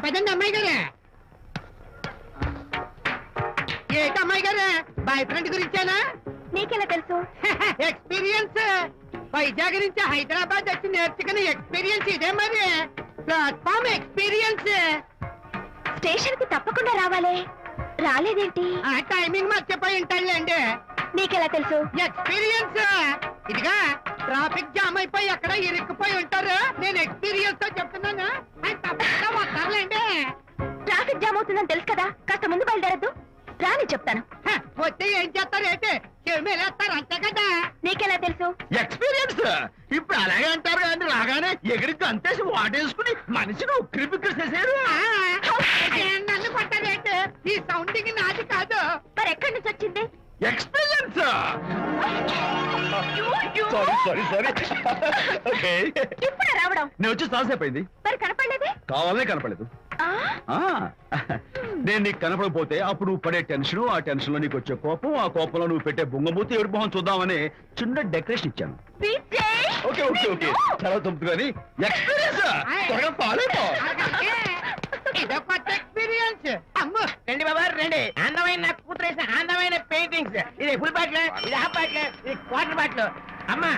పదండి అమ్మాయి గారే. ఏంటి అమ్మాయి గారే, బాయ్ ఫ్రెండ్ గురించేనా? నీకెలా తెలుసు? ఎక్స్పీరియన్స్. వైజాగ్ నుంచి హైదరాబాద్ వచ్చి నేర్చుకున్న ఎక్స్పీరియన్స్ ఇదే మరి. Platform experience. స్టేషన్ కి తప్పకుండా రావాలే, రాలేదేంటి? ఆ టైమింగ్ మర్చిపోయి ఉంటాడులేండి. నీకెలా తెలుసు? ఎక్స్పీరియన్స్. ఇదిగా ట్రాఫిక్ జామ్ అయిపోయి ఎక్కడ ఇరుక్కుపోయి ఉంటారు. నేను ఎక్స్పీరియన్స్ తో చెప్తున్నాను. ఆయన తప్పకుండా వస్తారులేండి. ట్రాఫిక్ జామ్ అవుతుందని తెలుసు కదా, కాస్త ముందు బయలుదేరద్దు. రాని చెప్తాను. వస్తే ఏం చేస్తారు ఏంటి, చెమేలేస్తారు అంతే కదా. నీకెలా తెలుసు? ఎక్స్పీరియన్స్. ఇప్పుడు అలాగే అంటారు కానీ రాగానే ఎగిరికి అంతేసి వాటేసుకుని మనిషిని ఉక్కిరి బిక్కిరి చేశారు. నన్ను కొట్టారేంటి? ఈ సౌండింగ్ నాది కాదు. మరి ఎక్కడి నుంచి వచ్చింది? ఎక్స్పీరియన్స్. సారీ ఇప్పుడే రావడం? నేను వచ్చి చాలాసేపు అయింది. మరి కనపడలేదే? కావాలనే కనపడలేదు. నేను నీకు కనపడకపోతే అప్పుడు నువ్వు పడే టెన్షన్, ఆ టెన్షన్ లో నీకు వచ్చే కోపం, ఆ కోపంలో నువ్వు పెట్టే బొంగమూతి ఏడు మొహం చూద్దామని చిన్న డెకరేషన్ ఇచ్చాను. ఓకే ఓకే ఓకే చాలా తప్పు కానీ ఎక్స్పీరియన్స్. త్వరగా ఫాలో ఇదో కొత్త ఎక్స్పీరియన్స్. అమ్మో రండి బాబా రండి. అందమైన నాకు కూతురు వేసిన అందమైన పెయింటింగ్స్. ఇది ఫుల్ బాట్లు, ఇది హాఫ్ బాట్లు, ఇది క్వార్టర్ బాట్లు. అమ్మా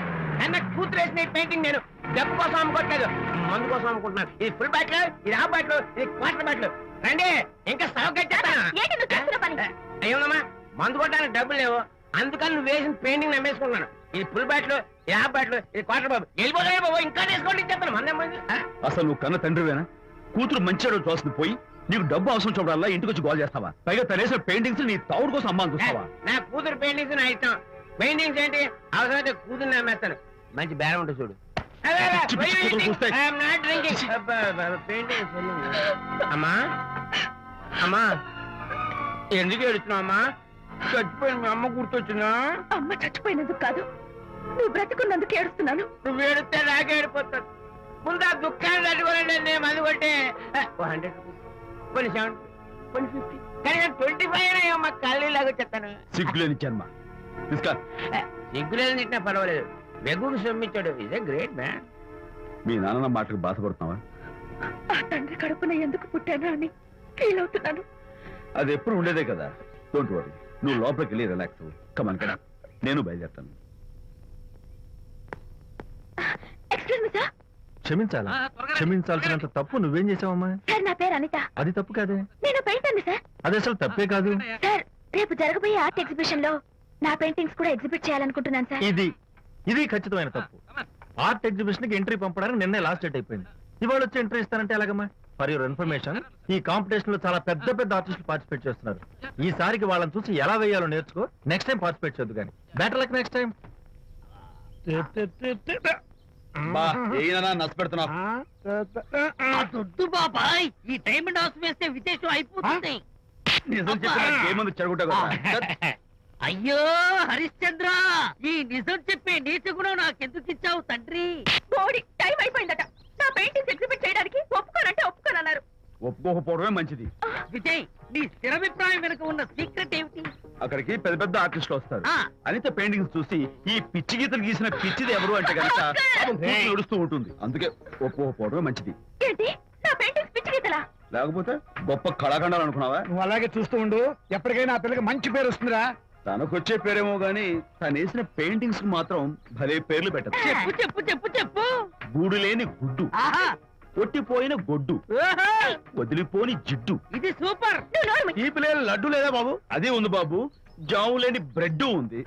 అన్న కూతురు వేసిన ఈ పెయింటింగ్ నేను డబ్బు కోసం అమ్ముకోవట్లేదు, మందు కోసం అమ్ముకుంటున్నాను. ఇది ఫుల్ బాట్లు, ఇది హాఫ్ బాట్లు, ఇది క్వార్టర్ బాట్లు. రండి ఇంకా అయ్యోనమ్మా మందు కొట్టడానికి డబ్బులు లేవు, అందుకని నువ్వు వేసిన పెయింటింగ్ నమ్మేసుకుంటున్నాను. ఇది ఫుల్ బాట్లు, ఇది హాఫ్ బాట్లు, ఇది క్వార్టర్ బాబు. వెళ్ళిపోతాయి బాబు, ఇంకా తీసుకోండి చెప్తాను. మందే మంది. అసలు నువ్వు కన్న తండ్రివేనా? కూతురు మంచిగా చూస్తుంది పోయి నీకు డబ్బు అవసరం చూడాలా ఇంటికి వచ్చి గోల్ చేస్తావా? పైగా తనేసిన పెయింటింగ్స్ నీ తౌడు కోసం అమ్మాని చూస్తావా? నా కూతురు పెయింటింగ్స్ నా ఇష్టం. పెయింటింగ్స్ ఏంటి అవసరమైతే కూతురు నమ్మేస్తాను. మంచి బేరం ఉంటుంది చూడు. అమ్మా అమ్మా ఎందుకు ఏడుస్తున్నావు అమ్మా? చచ్చిపోయిన మీ అమ్మ గుర్తొచ్చిందా? అమ్మ చచ్చిపోయినందుకు కాదు, నువ్వు బ్రతుకున్నందుకు ఏడుస్తున్నాను. నువ్వు ఏడితే నాకే ఏడిపోతాను. ముందు ఆ దుఃఖాన్ని తట్టుకోవాలండి. నేను మందు కొట్టే 100 కొన్ని 70 కొన్ని 50 కానీ 25 అయ్యమ్మా కళ్ళీలాగా చెప్తాను. సిగ్గులేని జన్మ. సిగ్గులేదు తిట్టినా పర్వాలేదు, వెగుడు సొమ్మించాడు. ఇదే గ్రేట్ మ్యాన్. మీ నాన్న మాటకు బాధపడుతున్నావా? ఆ తండ్రి కడుపున ఎందుకు పుట్టాను అని ఫీల్ అవుతున్నాను. అది ఎప్పుడు ఉండేదే కదా. డోంట్ వరీ, నువ్వు లోపలికి వెళ్ళి రిలాక్స్ అవ్వు. కమాన్ కదా, నేను బయలుదేరుతాను. Excuse me sir. క్షమించాలా? క్షమించాల్సినంత తప్పు నువ్వేం చేసావమ్మా? సార్ నా పేరు అనిత. అది తప్పు కాదే. నేను పెయింటర్ సార్. అది అసలు తప్పే కాదు సార్. రేపు జరగబోయే ఆర్ట్ ఎగ్జిబిషన్ లో నా పెయింటింగ్స్ కూడా ఎగ్జిబిట్ చేయాలనుకుంటున్నాను సార్. ఇది ఖచ్చితమైన తప్పు. ఆర్ట్ ఎగ్జిబిషన్ కి ఎంట్రీ పంపడానికి నిన్నే లాస్ట్ డేట్ అయిపోయింది. ఇవాళ వచ్చి ఎంట్రీ ఇస్తానంటే ఎలాగమ్మా? ఫర్ యువర్ ఇన్ఫర్మేషన్, ఈ కాంపిటీషన్ లో చాలా పెద్ద పెద్ద ఆర్టిస్టులు పార్టిసిపేట్ చేస్తున్నారు. ఈసారికి వాళ్ళని చూసి ఎలా వేయాలో నేర్చుకో. నెక్స్ట్ టైం పార్టిసిపేట్ చేయొద్దు కానీ. Better luck next time. దొడ్డు బాబాయ్, ఈ టైం డాస్ వేస్తే విశేషం అయిపోతుంది. నిజం చెప్పి చెడగొట్టా కదా. అయ్యో హరిశ్చంద్ర, ఈ నిజం చెప్పే నీతి గుణం నాకెందుకు ఇచ్చావు తండ్రి? బోడి టైం అయిపోయిందట. నా పెయింటింగ్స్ ఎగ్జిబిట్ చేయడానికి ఒప్పుకోనంటే ఒప్పుకోనన్నారు. ఒప్పుకోకపోవడమే మంచిది. విజయ్, నీ స్థిరాభిప్రాయం వెనుక ఉన్న సీక్రెట్ ఏమిటి? అక్కడికి పెద్ద పెద్ద ఆర్టిస్టులు వస్తారు. అనిత పెయింటింగ్స్ చూసి ఈ పిచ్చి గీతలు గీసిన పిచ్చిది ఎవరు అంటే కనుక నడుస్తూ ఉంటుంది. అందుకే ఒప్పుకోకపోవడమే మంచిది. ఏంటి నా పెయింటింగ్స్ పిచ్చి గీతలా? లేకపోతే గొప్ప కళాఖండాలు అనుకున్నావా? నువ్వు అలాగే చూస్తూ ఉండు, ఎప్పటికైనా ఆ పిల్లకి మంచి పేరు వస్తుందిరా. తనకొచ్చే పేరేమో గాని తను వేసిన పెయింటింగ్స్ కు మాత్రం భలే పేర్లు పెట్టదు. చెప్పు చెప్పు చెప్పు చెప్పు. గూడు లేని గుడ్డు, కొట్టిపోయిన గొడ్డు, వదిలిపోని జిడ్డు. ఇది సూపర్. ఈ పిల్లల లడ్డు లేదా బాబు? అదే ఉంది బాబు. జాము లేని బ్రెడ్ ఉంది.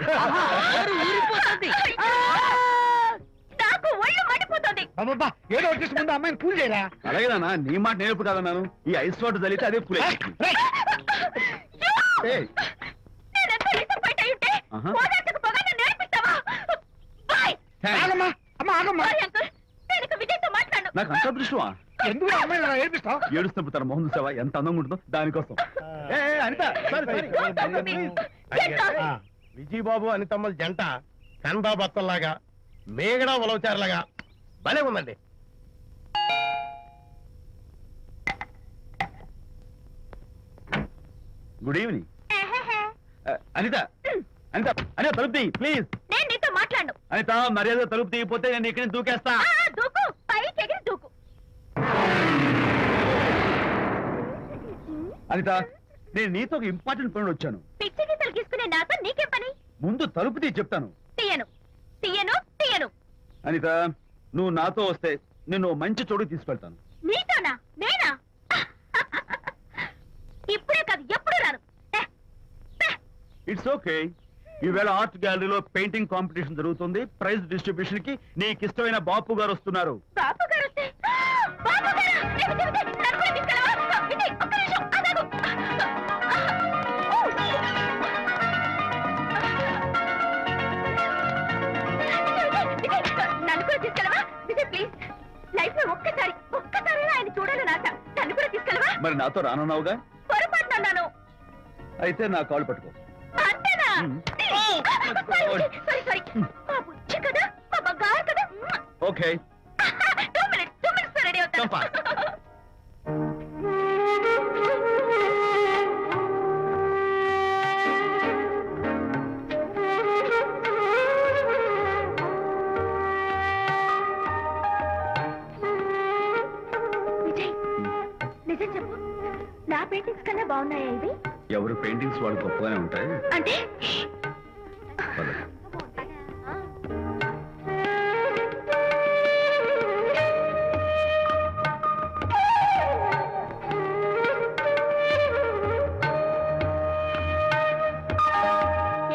నాకు ఒళ్ళు మండిపోతుంది. అబ్బబ్బా, ఏదో వచ్చేసి ముందు అమ్మాయిని కూల్ చేయరా. అలాగే నాన్న, నీ మాట నేర్పు కాదన్నాను. ఈ ఐస్ వాటర్ చల్లితే అదే కూల్. నాకు అంత దృష్టమా? ఎందుకు అమ్మాయిని ఏడిపిస్తావు? ఏడుస్తున్నప్పుడు తన మొహం చూసావా ఎంత అందంగా ఉంటుందో? దానికోసం. విజయబాబు అనితమ్మల జంట కన్బా బత్తల్లాగా, మేగడ ఉలవచారులాగా భలే ఉందండి. Good evening. అనిత అనిత అనిత తలుపు తీయి ప్లీజ్. నేను నీతో మాట్లాడను. అనిత మర్యాద తలుపు తీయకపోతే నేను ఇక్కడి నుంచి దూకేస్తా. దూకు, పైకి ఎగిరి దూకు. అనిత, నేను నీతో ఒక ఇంపార్టెంట్ పని వచ్చాను. పిచ్చి గీతలు గీసుకునే నాతో నీకేం పని? ముందు తలుపు తీ చెప్తాను. తీయను తీయను తీయను. అనిత, నువ్వు నాతో వస్తే నిన్ను మంచి చోటుకి తీసుకెళ్తాను. నీతోనా? నేనా? ఇప్పుడే కాదు ఎప్పుడు రాను. It's okay. ఈవేళ ఆర్ట్ గ్యాలరీలో పెయింటింగ్ కాంపిటీషన్ జరుగుతుంది. ప్రైజ్ డిస్ట్రిబ్యూషన్ కి నీకు ఇష్టమైన బాపు గారు వస్తున్నారు. బాబు గారు వస్తే బాబు గారా? విజయ్, విజయ్, నన్ను కూడా తీసుకెళ్ళవా? విజయ్, ఒక్క నిమిషం ఆగాగు. విజయ్, నన్ను కూడా తీసుకెళ్ళవా? విజయ్ ప్లీజ్, లైఫ్ లో ఒక్కసారి ఆయన చూడాలని ఆశ. నన్ను కూడా తీసుకెళ్ళవా? మరి నాతో రానున్నావుగా? పొరపాటున అన్నాను. అయితే నా కాళ్ళు పట్టుకో. అంతేనా? Sorry sorry. మా బుజ్జి కదా, మా బంగారు కదా. ఓకే. 2 minutes రెడీ అవుతాను. Come fast. విజయ్, నిజం చెప్పు, నా పెయింటింగ్స్ కన్నా బాగున్నాయా ఇవి? ఎవరు పెయింటింగ్స్ వాళ్ళు గొప్పగానే ఉంటాయి. అంటే పద.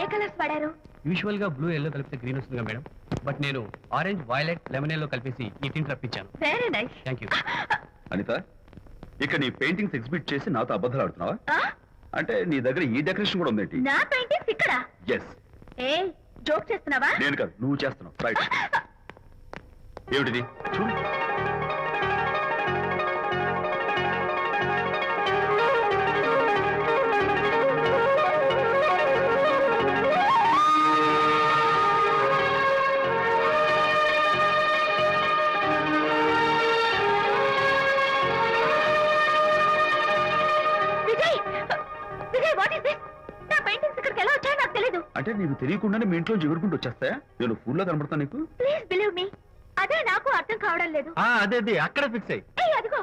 ఏ కలర్స్ వాడారు? యూజువల్ గా బ్లూ ఎల్లో కలిపితే గ్రీన్ వస్తుందిగా మేడం, బట్ నేను ఆరెంజ్ వైలెట్ లెమన్ ఎల్లో కలిపేసి ఈ టింట్ రప్పించాను. Very nice. Thank you. Anitha, ఇక నీ పెయింటింగ్స్ ఎగ్జిబిట్ చేసి నాతో అబద్ధాలు ఆడుతున్నావా? అంటే నీ దగ్గర ఈ డెకరేషన్ కూడా ఉందేంటి? నా పెయింటింగ్స్ ఇక్కడ? ఎస్. ఏ జోక్ చేస్తున్నావా? నేను కాదు, నువ్వు చేస్తున్నావు. రైట్. ఏమిటిది? చూడు. Vijay, Vijay what is this? నా పెయింటింగ్స్ ఇక్కడికి ఎలా వచ్చాయో నాకు తెలీదు. అంటే నీకు తెలియకుండానే మీ ఇంట్లో ఎగురుకుంటూ వచ్చేస్తాయా? నేను ఫుల్లో కనబడతా నీకు? ప్లీజ్ బిలీవ్ మీ, అదే నాకు అర్థం కావడం లేదు. అదే అక్కడ ఫిక్స్ అయ్యి. ఏయ్ అదిగో,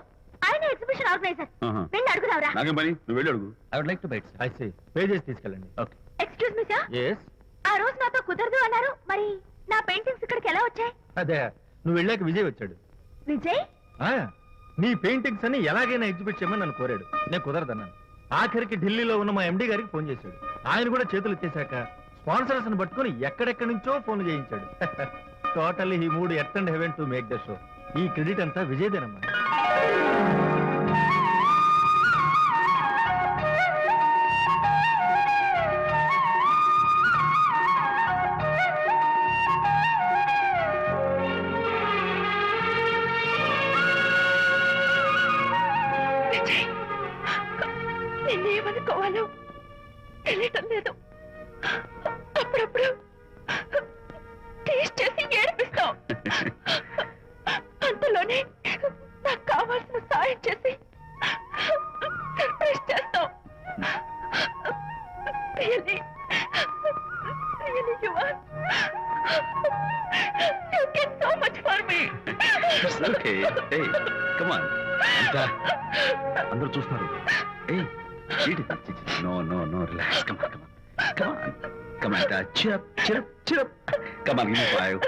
ఆయన ఎగ్జిబిషన్ ఆర్గనైజర్. ఆహా. వెళ్ళి అడుగుదావరా? నాకేం పని, నువ్వు వెళ్ళి అడుగు. I would like to bite. I see. Pages తీసుకెళ్ళండి. Okay. Excuse me sir, yes. ఆ రోజు నాతో కుదరదు అన్నారు, మరి నా పెయింటింగ్స్ ఇక్కడికి ఎలా వచ్చాయి? అదే, నువ్వు వెళ్ళాక విజయ్ వచ్చాడు. విజయ్? ఆ, నీ పెయింటింగ్స్ అని ఎలాగైనా ఎగ్జిబిట్ చేయమని నన్ను కోరాడు. నేను కుదరదన్నాను. ఆఖరికి ఢిల్లీలో ఉన్న మా ఎండి గారికి ఫోన్ చేశాడు. ఆయన కూడా చేతులు ఎత్తేశాక స్పాన్సర్స్ ని పట్టుకుని ఎక్కడెక్కడి నుంచో ఫోన్ చేయించాడు. Totally he mood earth and heaven to make the show. ఈ క్రెడిట్ అంతా విజయదేనమ్మా. విజయ్, నిన్నేమనుకోవాలో తెలియటం లేదు. అప్పుడప్పుడు టేస్ట్ చేసి ఏడిపిస్తావు. అంతలోనే నాకు కావాల్సిన సాయం చేసి సర్ప్రైజ్ చేస్తావు. Really, really you are. You did so much for me. It's okay. Hey, come on. Anita, అందరూ చూస్తున్నారు. Hey, cheat it. No, relax. Come on. Come on, Anita. Cheer up. Come on, give me 5.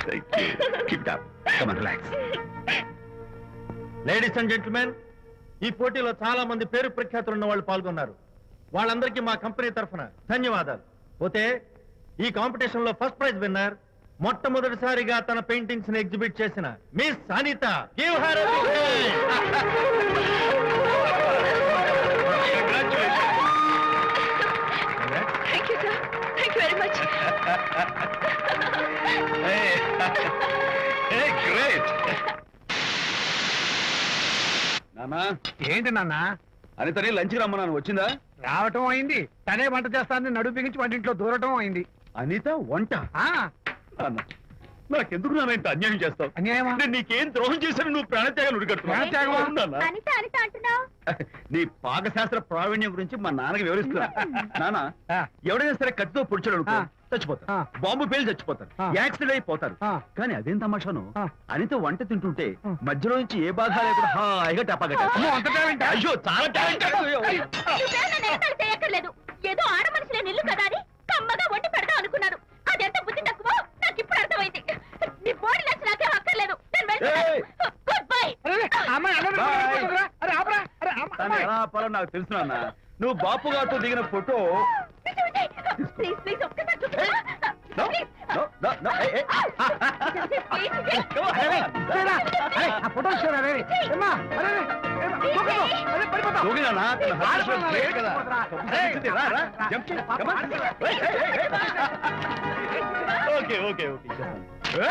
Thank you. Keep it up. Come on, relax. Ladies and gentlemen, ఈ పోటీలో చాలా మంది పేరు ప్రఖ్యాతులు ఉన్న వాళ్ళు పాల్గొన్నారు. వాళ్ళందరికీ మా కంపెనీ తరఫున ధన్యవాదాలు. పోతే ఈ కాంపిటీషన్ లో ఫస్ట్ ప్రైజ్ విన్నర్, మొట్టమొదటిసారిగా తన పెయింటింగ్స్ ని ఎగ్జిబిట్ చేసిన miss Anitha. Give her a big Thank you, sir. Thank you very much. Hey, great. నానా, ఏంటి నాన్న? అనితని లంచ్కి రమ్మన్నాను. వచ్చిందా? రావటం అయింది, తనే వంట చేస్తానని నడుము బిగించి వంటింట్లో దూరటం అయింది. అనిత వంట? ఆ నాన్న, నాకెందుకు నాన్న ఇంత అన్యాయం చేస్తావు? అన్యాయమా? నేను నీకేం ద్రోహం చేశాను? నువ్వు ప్రాణత్యాగం ప్రాణత్యాగమా? అనిత అనిత అంటున్నావు? నీ పాకశాస్త్ర ప్రావీణ్యం గురించి మా నాన్నకి వివరిస్తున్నా. నాన్న, ఆ. ఎవడైనా సరే కత్తితో పొడిచాడు అనుకో, ఆ. చచ్చిపోతారు, ఆ. బాంబు పేలి చచ్చిపోతారు, ఆ. యాక్సిడెంట్ అయిపోతారు. ఆ. కానీ అదేం తమాషాను, ఆ. అనిత వంట తింటుంటే ఆ. మధ్యలో నుంచి ఏ బాధ లేకుండా హాయిగా టపాకట. అమ్మో, అంత టాలెంటా? అయ్యో చాలా టాలెంట్. నువ్వే నన్ను ఎగతాళి చేయక్కర్లేదు. ఏదో ఆడ మనిషిలే నిల్లు కదా అని కమ్మగా వండి పెడదాం అనుకున్నాను. అదెంత బుద్ధి తక్కువ నాకు ఇప్పుడు అర్థమైంది. నీ బాడీ నచ్చి నాకేం అక్కర్లేదు. నేను వెళ్తున్నాను. ఏయ్! Good bye. అరే, అమ్మాయి, అన్నం Bye. పెట్టుకోరా? అరే, ఆపరా. అరే, తను అమ్మాయి. ఎలా ఆపాలో నాకు తెలుసు నాన్న. నువ్వు బాపు గారితో దిగిన ఫోటో. ప్లీజ్ ప్లీజ్ ఒక్కసారి No, చూపించు. no, no, no, hey, hey. Come on, అరే, come on. చూడరా. అరే, ఆ ఫోటో చూడరా, అరే. ఏమ్మా, అరే, అరే, ఏమ్మా, దూకదు. అరే, పడిపోతావు. దూకి నాన్న, తన heart rate ఆడపిల్ల great కదా. రే, రా, రా, jump చేయి. Come on. Hey, hey, hey, hey. Okay, okay, okay. Hey,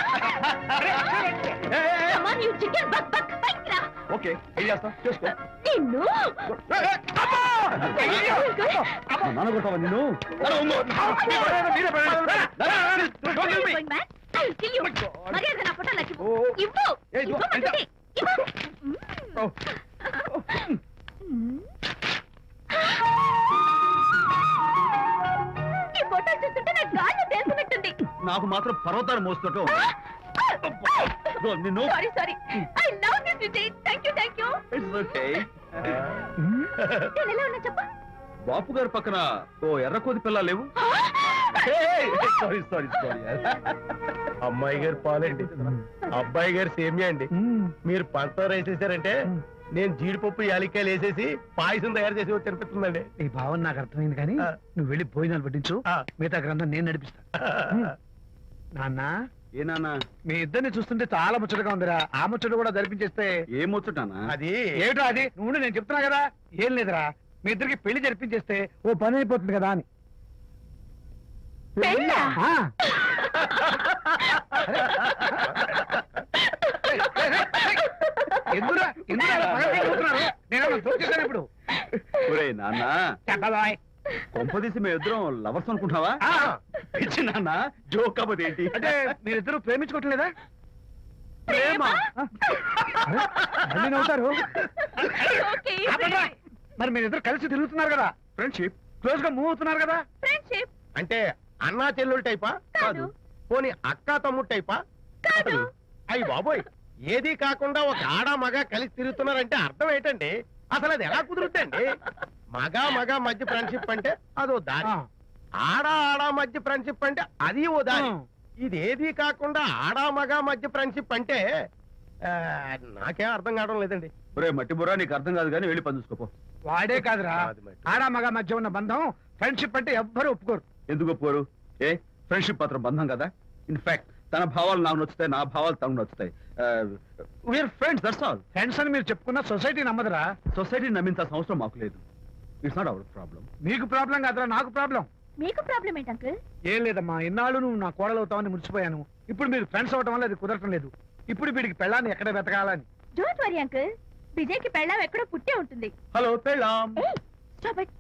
hey, hey. Come on, you chicken, buck, buck, బయటికి రా. Okay, ఏం చేస్తావు? చేసుకో. నిన్ను Hey, hey, అమ్మా! అమ్మా, నాన్న కొడతావా నిన్ను? నాన్న, ఉంగు. మీరే పడండి. నాన్న, don't kill me. going mad. I'll kill you. మర్యాదగా నా ఫోటోలు నాకు ఇవ్వు. ఓ. ఇవ్వు. ఏయ్, ఇదిగో, ఇవ్వమంటుంది. ఇవ్వు. Oh. ఈ ఫోటోలు చూస్తుంటే నాకు గాల్లో తేలుతున్నట్టుంది. నాకు మాత్రం పర్వతాలు మోస్తుంటావు. నిన్ను sorry sorry. I love this Vijay. Thank you. It's okay. నేను ఎలా ఉన్నా చెప్పు. బాపు గారి పక్కన ఓ ఎర్ర కోతి పిల్ల లేవు? Sorry sorry sorry. అమ్మాయి గారు పాలండి, అబ్బాయి గారు సేమియా అండి. మీరు పంచదార వేసేసారంటే నేను జీడిపప్పు యాలిక్కాయలు వేసేసి పాయసం తయారు చేసి వచ్చి అనిపిస్తుందండి. ఈ భావన నాకు అర్థమైంది కానీ ఆ. నువ్వు వెళ్ళి భోజనాలు పట్టించు, ఆ. మిగతా గ్రంథం నేను నడిపిస్తా. నాన్న, ఏ నాన్న, మీ ఇద్దరిని చూస్తుంటే చాలా ముచ్చటగా ఉందిరా. ఆ ముచ్చట కూడా జరిపించేస్తే. ఏమొచ్చుటానా? అది ఏమిటో అది? నువ్వు నేను చెప్తున్నా కదా. ఏం లేదురా, మీ ఇద్దరికి పెళ్లి జరిపించేస్తే ఓ పని అయిపోతుంది కదా అని. పెళ్ళా? ఆ. ఎందురా ఎందురా అలా పగలబడి చూస్తున్నారు? నేనేమన్నా దోచేశాను ఇప్పుడు? ఒరేయ్ నాన్న, చెప్పబాయ్. కొంపదీసి మేము ఇద్దరం లవర్స్ అనుకుంటున్నావా? ఆ, పిచ్చి నాన్న, జోక్ కాబట్టి ఏంటి? అంటే మీరిద్దరు ప్రేమించుకోవట్లేదా? ప్రేమ. అరే, మళ్ళీ నవ్వుతారు. ఓకే. ఆపండ్రా. మరి మీరిద్దరు కలిసి తిరుగుతున్నారు కదా, ఫ్రెండ్షిప్. క్లోజ్ గా మూవ్ అవుతున్నారు కదా. ఫ్రెండ్షిప్ అంటే అన్నా చెల్లెలు టైపా? కాదు. పోనీ అక్కా తమ్ముడు టైపా? కాదు. అయ్యి బాబోయ్, ఏది కాకుండా ఒక ఆడ మగ కలిసి తిరుగుతున్నారంటే అర్థం ఏంటండి? అసలు అది ఎలా కుదురుద్దండి? మగ మధ్య ఫ్రెండ్షిప్ అంటే అదో దారి, ఆ. ఆడ మధ్య ఫ్రెండ్షిప్ అంటే అది ఓ దారి. ఆ. ఇది ఏది కాకుండా ఆడ మగ మధ్య ఫ్రెండ్షిప్ అంటే ఆ, నాకేం అర్థం కావడం లేదండి. ఒరే మట్టి బుర్రా, నీకు అర్థం కాదు కానీ వెళ్ళి పని చూసుకోపో. వాడే కాదురా, కాదు మరి. ఆడ మగ మధ్య ఉన్న బంధం ఫ్రెండ్షిప్ అంటే ఎవ్వరు ఒప్పుకోరు. ఎందుకు ఒప్పుకోరు? ఏ ఫ్రెండ్షిప్ మాత్రం బంధం కదా. ఇన్ఫాక్ట్ తన భావాలు నాకు నచ్చుతాయి, నా భావాలు తనకు నచ్చుతాయి. We're friends, that's all. Friends అని మీరు చెప్పుకున్న సొసైటీ నమ్మదురా. సొసైటీ నమ్మించాల్సిన అవసరం మాకు లేదు. It's not our problem. మీకు ప్రాబ్లం కాదురా, నాకు ప్రాబ్లం. మీకు ప్రాబ్లం ఏంటి అంకుల్? ఏం లేదమ్మా, ఇన్నాళ్ళు నువ్వు నా కోడలు అవుతావని మురిసిపోయాను. ఇప్పుడు మీరు ఫ్రెండ్స్ అవటం వల్ల అది కుదరటం లేదు. ఇప్పుడు వీడికి పెళ్ళాన్ని ఎక్కడ వెతకాలని. Don't worry uncle. విజయ్ కి పెళ్ళాం ఎక్కడో పుట్టే ఉంటుంది. హలో పెళ్ళాం. ఏయ్, స్టాప్ ఇట్.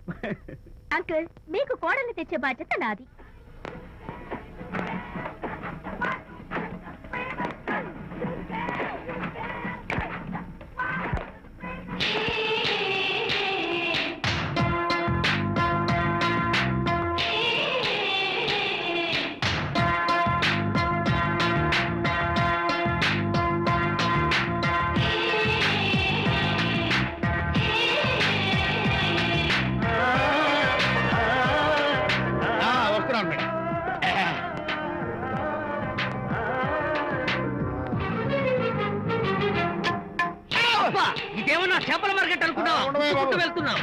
అంకుల్, మీకు కోడల్ని తెచ్చే బాధ్యత నాది. వస్తున్నాను మేడం. ఇదేమన్నా చేపల మార్కెట్ అనుకున్నావా? ఉండవే బాబు. వెళ్తున్నావు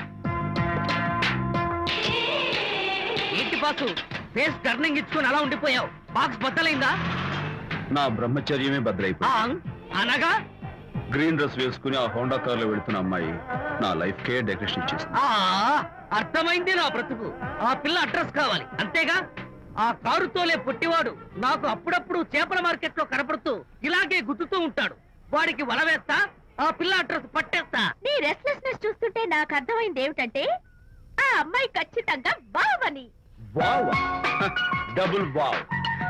ఏంటి బాసు? ఫేస్ టర్నింగ్ ఇచ్చుకొని అలా ఉండిపోయావు. బాక్స్ బద్దలైందా? నా బ్రహ్మచర్యమే భద్రైపోయింది. అనగా గ్రీన్ డ్రెస్ వేసుకుని ఆ హోండా కార్ లో వెళ్తున్న అమ్మాయి నా లైఫ్ కే డెకరేషన్ ఇచ్చేసింది. అర్థమైంది నా బ్రతుకు. ఆ పిల్ల అడ్రస్ కావాలి అంతేగా. ఆ కారుతోలే పొట్టివాడు నాకు అప్పుడప్పుడు చేపల మార్కెట్ లో కనపడుతూ ఇలాగే గుద్దుతూ ఉంటాడు. వాడికి వల వేస్తా, ఆ పిల్ల అడ్రస్ పట్టేస్తా. నీ రెస్ట్లెస్నెస్ చూస్తుంటే నాకు అర్థమైంది ఏమిటంటే ఆ అమ్మాయి ఖచ్చితంగా బావని. Wow, double wow.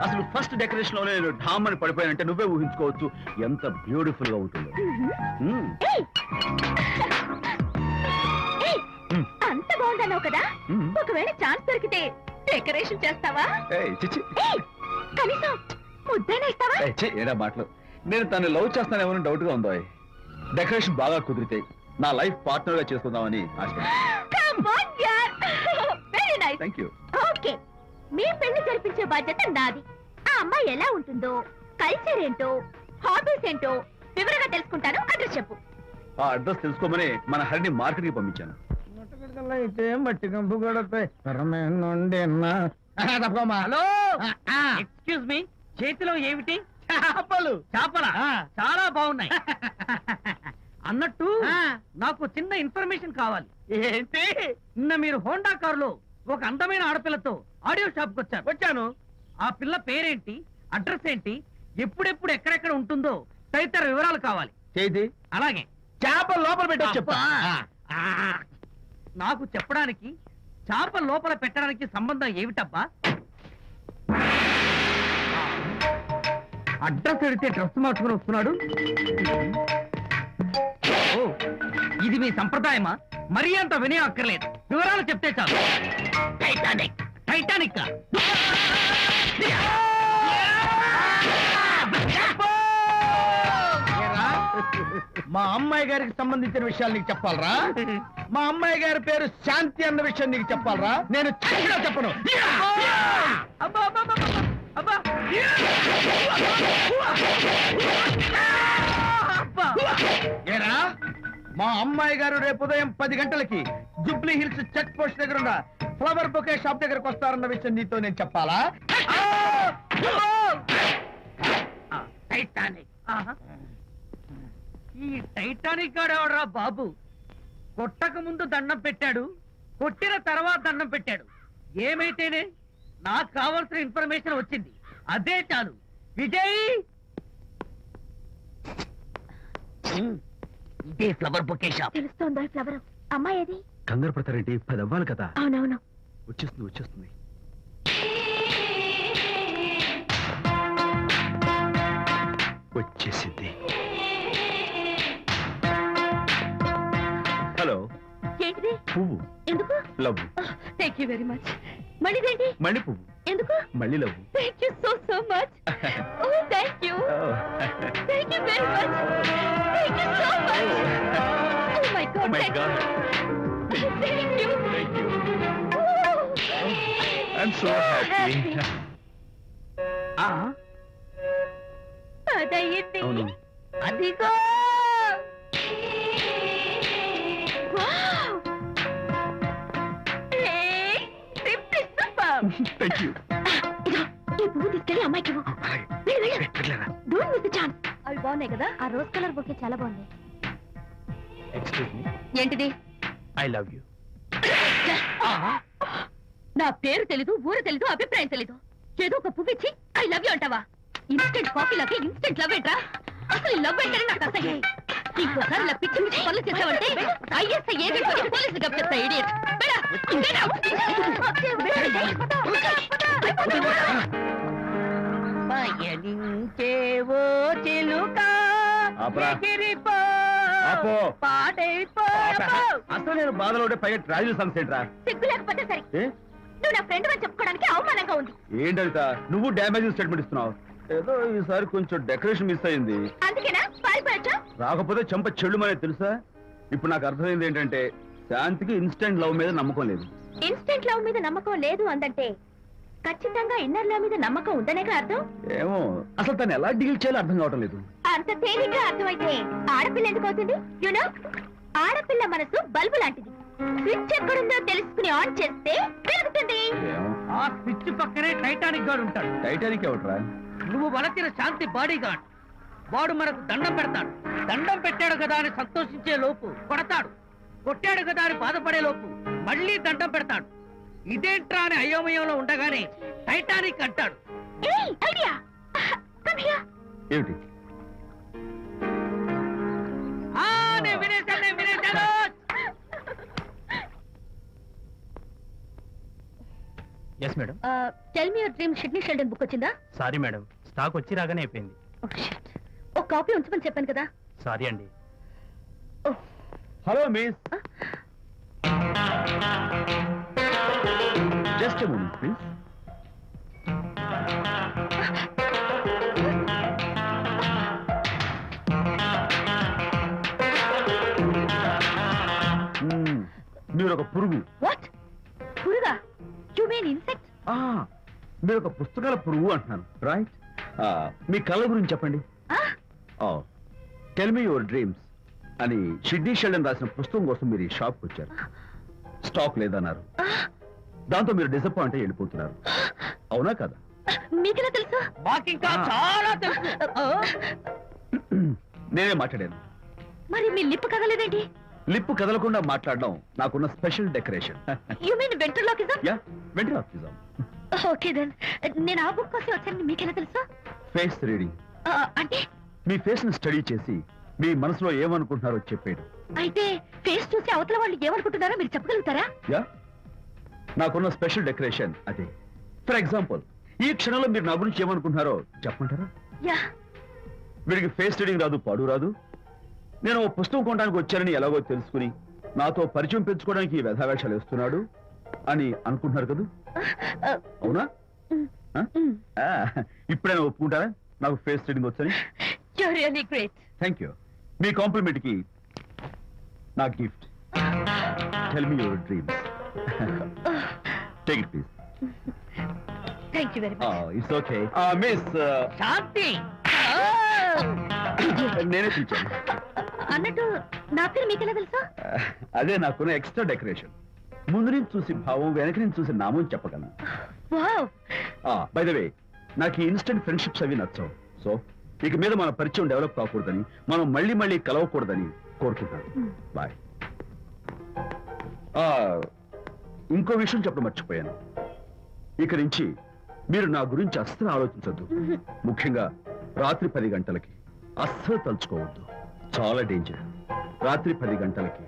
అసలు ఫస్ట్ డెకరేషన్ లోనే నేను ఢామ్ అని పడిపోయానంటే నువ్వే ఊహించుకోవచ్చు ఎంత బ్యూటిఫుల్ గా ఉంటుందో. మ్మ్. ఏయ్! ఏయ్! అంత బాగుందన్నావు కదా. మ్మ్. ఒకవేళ ఛాన్స్ దొరికితే డెకరేషన్ చేస్తావా ఏయ్, చిచ్చి. ఏయ్, కనీసం ముద్దైనా ఇస్తావా ఏయ్, ఛీ, ఏరా మాటలు. నేను తను లవ్ చేస్తానేమో డౌట్ గా ఉందో. డెకరేషన్ బాగా కుదిరితే నా లైఫ్ పార్ట్నర్ గా చేసుకుందామని very nice thank you. Okay మీ పెళ్లి జరిపించే బాధ్యత నాది. ఆ అమ్మాయి ఎలా ఉంటుందో, కల్చర్ ఏంటో, హాబీస్ ఏంటో వివరంగా తెలుసుకుంటాను. అడ్రస్ చెప్పు. ఆ అడ్రస్ తెలుసుకోమని మన హరిని మార్కెట్ కి పంపించాను. అయితే మట్టి కంపు కూడా హలో ఎక్స్క్యూజ్ మీ, చేతిలో ఏమిటి? చేపలు. చేపల చాలా బాగున్నాయి. అన్నట్టు నాకు చిన్న ఇన్ఫర్మేషన్ కావాలి. ఏంటి? నిన్న మీరు హోండా కారులో ఒక అందమైన ఆడపిల్లతో ఆడియో షాప్ కు వచ్చాను. ఆ పిల్ల పేరేంటి, అడ్రస్ ఏంటి, ఎప్పుడెప్పుడు ఎక్కడెక్కడ ఉంటుందో తదితర వివరాలు కావాలి. చేతి అలాగే చేపలు లోపల పెట్టొచ్చు చెప్తా. ఆ, నాకు చెప్పడానికి చేప లోపల పెట్టడానికి సంబంధం ఏమిటబ్బా? అడ్రస్ అడిగితే డ్రెస్ మార్చుకుని వస్తున్నాడు. ఓ, ఇది మీ సంప్రదాయమా? మరీ అంత వినయం అక్కర్లేదు, వివరాలు చెప్తే చాలు. టైటానిక్. టైటానిక్ మా అమ్మాయి గారికి సంబంధించిన విషయాలు నీకు చెప్పాలరా? మా అమ్మాయి గారి పేరు శాంతి అన్న విషయం నీకు చెప్పాలరా? నేను చచ్చినా చెప్పను. అబ్బా అబ్బా అబ్బా, అబ్బా అబ్బా. ఏరా, మా అమ్మాయి గారు రేపు ఉదయం 10 గంటలకి జూబ్లీ హిల్స్ చెక్ పోస్ట్ దగ్గర ఉన్న ఫ్లవర్ బొకే షాప్ దగ్గరకు వస్తారన్న విషయం నీతో నేను చెప్పాలా? టైటానిక్. ఆహా. ఈ టైటానిక్ గాడెవడరా బాబు? కొట్టక ముందు దండం పెట్టాడు, కొట్టిన తర్వాత దండం పెట్టాడు. ఏమైతేనే నాకు కావాల్సిన ఇన్ఫర్మేషన్ వచ్చింది, అదే చాలు. విజయ్, ఇదే ఫ్లవర్ బొకే షాప్. తెలుస్తోందా ఫ్లవర్? అమ్మాయి ఏది? కంగారు పడతారేంటి? 10 అవ్వాలి కదా. అవునవును. వచ్చేస్తుంది వచ్చేస్తుంది. వచ్చేసింది. హలో. ఏంటిది? పువ్వు. ఎందుకు? Love. Thank you very much. మళ్ళీదేంటి? మళ్ళీ పువ్వు. ఎందుకు? మళ్ళీ love. Thank you so much. Oh thank you. Thank you very much. Thank you so much. Oh my God. My God. Thank you. Thank you. I'm so happy. అదయ్యింది. అవును. అదిగో. Wow. ఏయ్, simply super. Thank you. ఇదిగో, ఈ పువ్వు తీసుకెళ్ళి అమ్మాయికి ఇవ్వు. వెళ్ళు, వెళ్ళు. Don't miss the chance. అవి బాగున్నాయి కదా? ఆ రోజ్ కలర్ బొకే చాలా బాగుంది. ఎక్స్క్యూజ్ మీ, ఏంటిది? I love you. నా పేరు తెలీదు, ఊరు తెలీదు, అభిప్రాయం తెలీదు. ఏదో ఒక పువ్వు ఇచ్చి ఐ లవ్ యూ అంటావా? ఇన్స్టెంట్ కాఫీ లాగే ఇన్స్టెంట్ లవ్ ఏంట్రా? అసలు లవ్ ఏంటని నాకు అసహ్యం. ఇంకోసారి ఇలా పిచ్చి పిచ్చి పనులు చేసావంటే ఐఎస్ఐ ఏజెంట్ వచ్చి పోలీసులు గప్పిస్తా. ఇడియట్. పయనించేవో చిలుక ఆపరా. ఎగిరిపో, ఆపో. పాడైపో. అసలు నేను బాధలో ఉంటే పైగా ట్రాజెడీ సాంగ్స్ ఏంట్రా? సిగ్గు లేకపోతే సరే. ఏ? నువ్వు నా ఫ్రెండ్ అని చెప్పుకోవడానికి అవమానంగా ఉంది. ఏంటంట నువ్వు డ్యామేజింగ్ స్టేట్మెంట్ ఇస్తున్నావు? ఏదో ఈసారి కొంచెం డెకరేషన్ మిస్ అయింది. అందుకేనా పారిపోయచ్చా? రాకపోతే చెంప చెల్లుమనే తెలుసా? ఇప్పుడు నాకు అర్థమైంది ఏంటంటే శాంతికి ఇన్స్టెంట్ లవ్ మీద నమ్మకం లేదు. ఇన్స్టెంట్ లవ్ మీద నమ్మకం లేదు అందంటే ఖచ్చితంగా ఇన్నర్ లవ్ మీద నమ్మకం ఉందనేగా అర్థం. ఏమో అసలు తను ఎలా డీల్ చేయాలో అర్థం కావటం లేదు. అంత తేలిగ్గా అర్థమైతే ఆడపిల్ల ఎందుకు అవుతుంది? యునో, ఆడపిల్ల మనసు బల్బు లాంటిది. స్విచ్ ఎక్కడుందో తెలుసుకుని ఆన్ చేస్తే పెరుగుతుంది. ఏమో. ఆ స్విచ్ పక్కనే టైటానిక్ గాడు ఉంటాడు. టైటానిక్ ఎవట్రా? నువ్వు వలచిన శాంతి బాడీ గార్డ్. వాడు మనకు దండం పెడతాడు. దండం పెట్టాడు కదా అని సంతోషించే లోపు కొడతాడు. కొట్టాడు కదా అని బాధపడే లోపు మళ్ళీ దండం పెడతాడు. ఇదేంట్రా అని అయోమయంలో ఉండగానే టైటానిక్ అంటాడు. ఏయ్, ఐడియా. Come here. ఏమిటి? నేను వినేశాను. Yes madam. Tell me your dream Sidney Sheldon book వచ్చిందా? సారీ మేడం, స్టాక్ వచ్చి రాగానే అయిపోయింది. Oh shit. ఒక కాపీ ఉంచమని చెప్పాను కదా. సారీ అండి. Hello miss. Just just moment please. మీరు ఒక పురుగు. వాట్ పురుగా? You mean insect? మీరు ఒక పుస్తకాల పురుగు అంటున్నాను, రైట్? మీ కళ్ళ గురించి చెప్పండి. టెల్ మీ యువర్ డ్రీమ్స్ అని షిడ్నీ షెల్డన్ రాసిన పుస్తకం కోసం మీరు ఈ షాప్కి వచ్చారు. స్టాక్ లేదన్నారు. దాంతో మీరు డిసప్పాయింట్ అయ్యి వెళ్ళిపోతున్నారు. అవునా కదా? మీకెలా తెలుసు? మాకింకా చాలా తెలుసు. నేనే మాట్లాడాను. మరి మీ లిప్ కదలేదేంటి? లిప్పు కదలకుండా మాట్లాడడం నాకున్న special decoration. You mean ventriloquism? Yeah, ventriloquism. Okay then. నేను ఆ బుక్ కోసం వచ్చానని మీకెలా తెలుసు? Face reading. అంటే మీ ఫేస్ ని స్టడీ చేసి మీ మనసులో ఏమనుకుంటున్నారో చెప్పేది. అయితే ఫేస్ చూసి అవతల వాళ్ళు ఏమనుకుంటున్నారో మీరు చెప్పగలుగుతారా? యా, నాకున్న స్పెషల్ డెకరేషన్ అదే. ఫర్ ఎగ్జాంపుల్, ఈ క్షణంలో మీరు నా గురించి ఏమనుకుంటున్నారో చెప్పమంటారా? యా. వీడికి ఫేస్ రీడింగ్ రాదు, పాడు రాదు. నేను ఓ పుస్తకం కొనడానికి వచ్చానని ఎలాగో తెలుసుకుని నాతో పరిచయం పెంచుకోవడానికి ఈ వ్యధావేషాలు వేస్తున్నాడు అని అనుకుంటున్నారు కదా? అవునా? ఇప్పుడైనా ఒప్పుకుంటారా నాకు ఫేస్ రీడింగ్ వచ్చని? You really great. Thank you. మీ కాంప్లిమెంట్ కి నా gift. Tell me your dreams. Take it please. Thank you very much. It's okay. Miss, Shanti. నేనే పిలిచాను. అన్నట్టు నా పేరు మీకెలా తెలుసా? అదే నాకున్న ఎక్స్ట్రా డెకరేషన్. ముందు నుంచి చూసి భావం, వెనక నుంచి చూసి నామం చెప్పగలను. వావ్. బై ద వే, నాకు ఇన్స్టెంట్ ఫ్రెండ్షిప్స్ అవి నచ్చవు. సో ఇక మీద మన పరిచయం డెవలప్ కాకూడదని, మనం మళ్ళీ మళ్ళీ కలవకూడదని కోరుకుంటాను. బాయ్. ఇంకో విషయం చెప్పడం మర్చిపోయాను. ఇక నుంచి మీరు నా గురించి అస్సలు ఆలోచించద్దు. ముఖ్యంగా రాత్రి 10 గంటలకి అస్సలు తలుచుకోవద్దు. చాలా డేంజర్. రాత్రి 10 గంటలకి